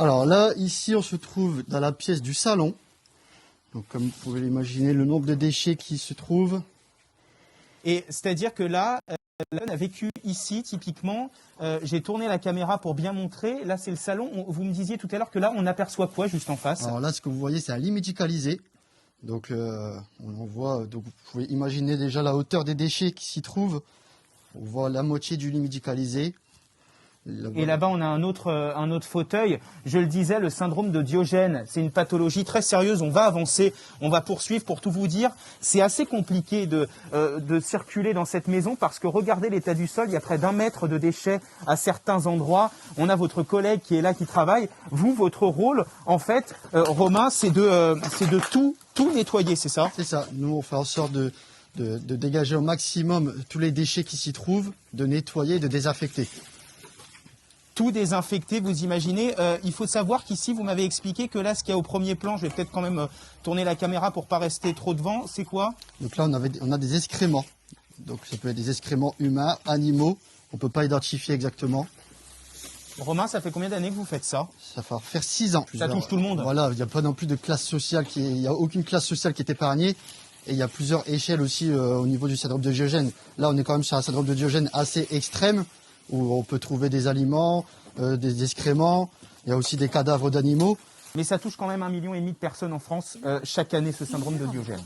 Alors là, ici, on se trouve dans la pièce du salon. Donc, comme vous pouvez l'imaginer, le nombre de déchets qui se trouvent. Et c'est-à-dire que là, la personne a vécu ici, typiquement. J'ai tourné la caméra pour bien montrer. Là, c'est le salon. Vous me disiez tout à l'heure que là, on aperçoit quoi juste en face? Alors là, ce que vous voyez, c'est un lit médicalisé. Donc, on en voit. Donc, vous pouvez imaginer déjà la hauteur des déchets qui s'y trouvent. On voit la moitié du lit médicalisé. Et là-bas, on a un autre fauteuil. Je le disais, le syndrome de Diogène, c'est une pathologie très sérieuse. On va avancer, on va poursuivre. Pour tout vous dire, c'est assez compliqué de circuler dans cette maison parce que regardez l'état du sol. Il y a près d'1 mètre de déchets à certains endroits. On a votre collègue qui est là, qui travaille. Vous, votre rôle, en fait, Romain, c'est de tout nettoyer, c'est ça? C'est ça. Nous, on fait en sorte de dégager au maximum tous les déchets qui s'y trouvent, de nettoyer, de désinfecter. Tout désinfecté, vous imaginez. Il faut savoir qu'ici, vous m'avez expliqué que là, ce qu'il y a au premier plan, je vais peut-être quand même tourner la caméra pour pas rester trop devant, c'est quoi? Donc là, on a des excréments. Donc ça peut être des excréments humains, animaux, on ne peut pas identifier exactement. Romain, ça fait combien d'années que vous faites ça? Ça va faire 6 ans. Ça touche tout le monde? Voilà, il n'y a pas non plus de classe sociale, il n'y a aucune classe sociale qui est épargnée. Et il y a plusieurs échelles aussi au niveau du syndrome de Diogène. Là, on est quand même sur un syndrome de Diogène assez extrême, où on peut trouver des aliments, des excréments, il y a aussi des cadavres d'animaux. Mais ça touche quand même 1,5 million de personnes en France chaque année, ce syndrome de Diogène.